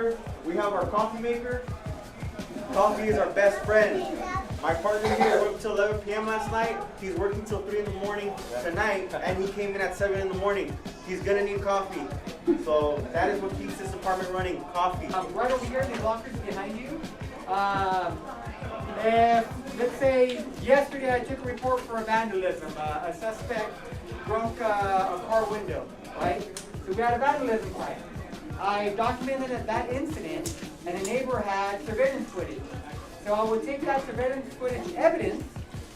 here, we have our coffee maker. Coffee is our best friend. My partner here worked till 11 p.m. last night. He's working till 3 in the morning tonight, and he came in at 7 in the morning. He's gonna need coffee. So that is what keeps this apartment running, coffee. Right over here, these lockers behind you. If, let's say, yesterday I took a report for vandalism. A suspect broke a car window, right? So we had a vandalism claim. I documented that incident, and a neighbor had surveillance footage. So I will take that surveillance footage evidence,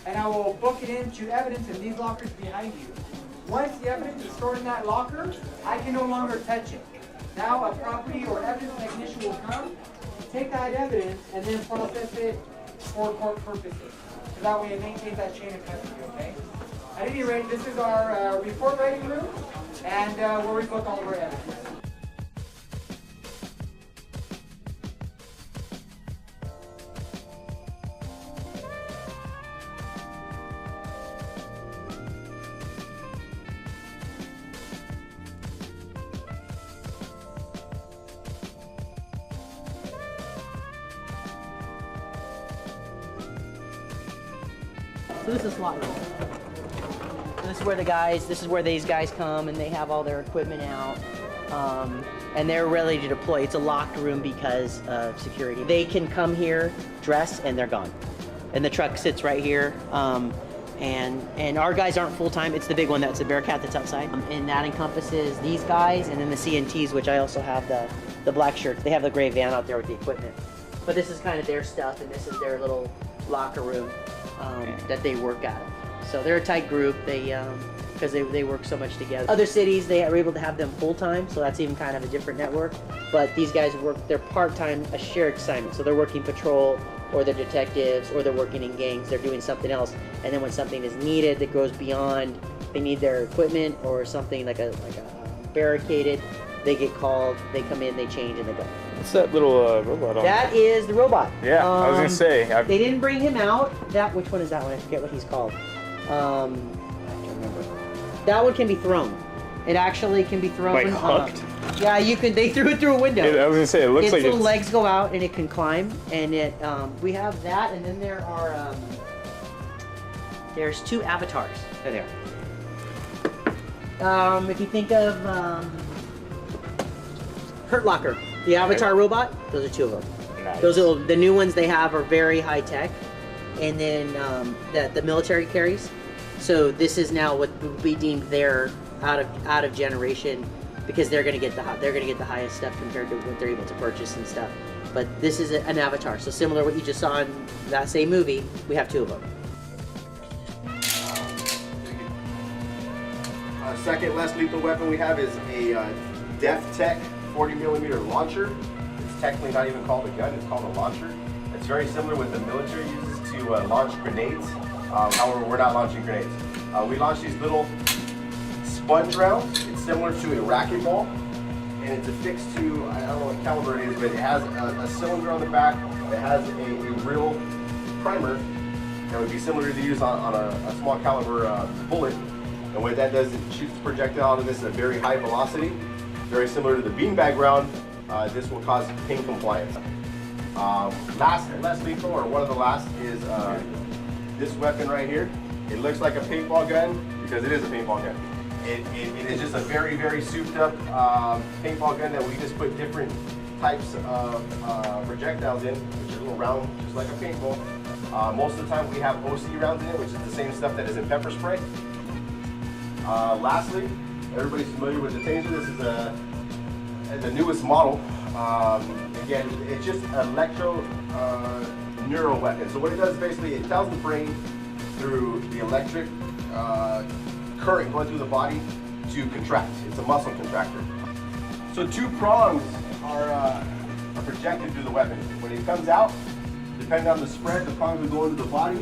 and I will book it into evidence in these lockers behind you. Once the evidence is stored in that locker, I can no longer touch it. Now a property or evidence technician will come, take that evidence, and then process it for court purposes. So that way it maintains that chain of custody, okay? At any rate, this is our report writing room, and where we book all of our evidence. So this is slot room. This is where these guys come and they have all their equipment out. And they're ready to deploy. It's a locked room because of security. They can come here, dress, and they're gone. And the truck sits right here. And our guys aren't full-time. It's the big one, that's the Bearcat that's outside. And that encompasses these guys and then the CNTs, which I also have the black shirts. They have the gray van out there with the equipment. But this is kind of their stuff, and this is their little locker room that they work out of. So they're a tight group. Because they work so much together. Other cities, they are able to have them full-time, so that's even kind of a different network. But these guys they're part-time, a shared assignment. So they're working patrol, or they're detectives, or they're working in gangs, they're doing something else. And then when something is needed that goes beyond, they need their equipment or something like a barricaded, they get called, they come in, they change, and they go. What's that little robot on? That is the robot. Yeah, I was gonna say. They didn't bring him out. Which one is that one? I forget what he's called. I don't remember. That one can be thrown. It actually can be thrown. Like hooked? Yeah, you can. They threw it through a window. I was gonna say it looks like its little legs go out and it can climb. And it we have that, and then there are there's two avatars. There. If you think of Hurt Locker, the Avatar robot, those are two of them. Nice. Those are the new ones they have are very high tech, and then that the military carries. So this is now what would be deemed their out of generation, because they're gonna get the highest stuff compared to what they're able to purchase and stuff. But this is an Avatar, so similar to what you just saw in that same movie. We have two of them. Second less lethal weapon we have is a Def Tech 40mm launcher. It's technically not even called a gun, it's called a launcher. It's very similar what the military uses to launch grenades. However, we're not launching grenades. We launch these little sponge rounds. It's similar to a racquetball, and it's affixed to, I don't know what caliber it is, but it has a cylinder on the back that has a real primer that would be similar to use on a small caliber bullet. And what that does, it shoots the projectile out of this at a very high velocity. Very similar to the beanbag round, this will cause ping compliance. Less lethal, or one of the last, is this weapon right here. It looks like a paintball gun because it is a paintball gun. It is just a very, very souped up paintball gun that we just put different types of projectiles in, which are a little round, just like a paintball. Most of the time we have OC rounds in it, which is the same stuff that is in pepper spray. Lastly, everybody's familiar with the taser. This is the newest model. Again, it's just electro neural weapon. So what it does, basically, it tells the brain through the electric current going through the body to contract. It's a muscle contractor. So two prongs are projected through the weapon. When it comes out, depending on the spread, the prongs will go into the body.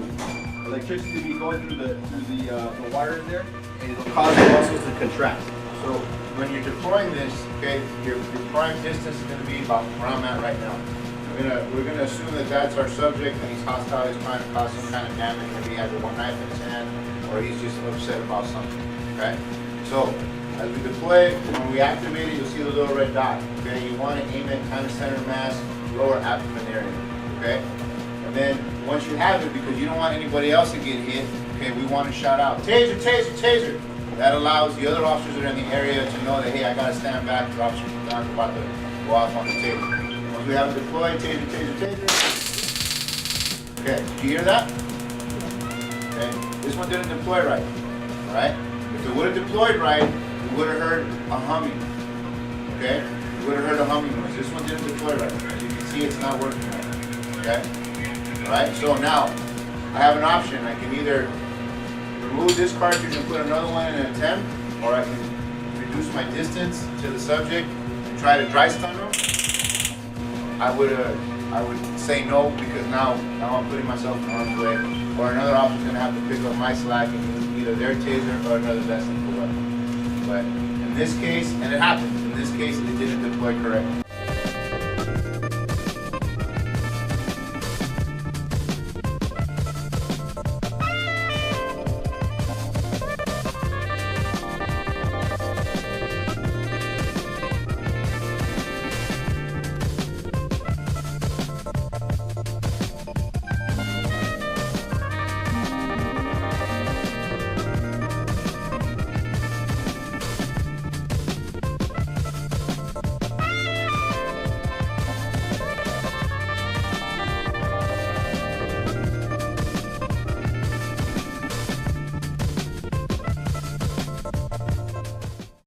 Electricity will be going through the wires there, and it'll cause the muscles to contract. So when you're deploying this, okay, your prime distance is going to be about where I'm at right now. We're gonna assume that that's our subject and he's hostile, he's trying to cause some kind of damage, maybe he has a one knife in his hand, or he's just upset about something, okay? So As we deploy it, when we activate it, you'll see the little red dot. Okay, you want to aim it kind of center mass, lower abdomen area. Okay, and then once you have it, because you don't want anybody else to get hit, okay, we want to shout out, taser, taser, taser. That allows the other officers that are in the area to know that, hey, I gotta stand back. The officer is about to go off on the taser. Once we have it deployed, taser, taser, taser. Okay, did you hear that? Okay, this one didn't deploy right. All right. If it would have deployed right, we would have heard a humming. Okay, we would have heard a humming noise. This one didn't deploy right. As you can see, it's not working right. Okay. All right. So now I have an option. I can either remove this cartridge and put another one in an attempt, or I can reduce my distance to the subject and try to dry stun them. I would say no, because now I'm putting myself in harm's way, or another officer's gonna have to pick up my slack and use either their taser or another less lethal weapon. But in this case, and it happens, in this case it didn't deploy correctly.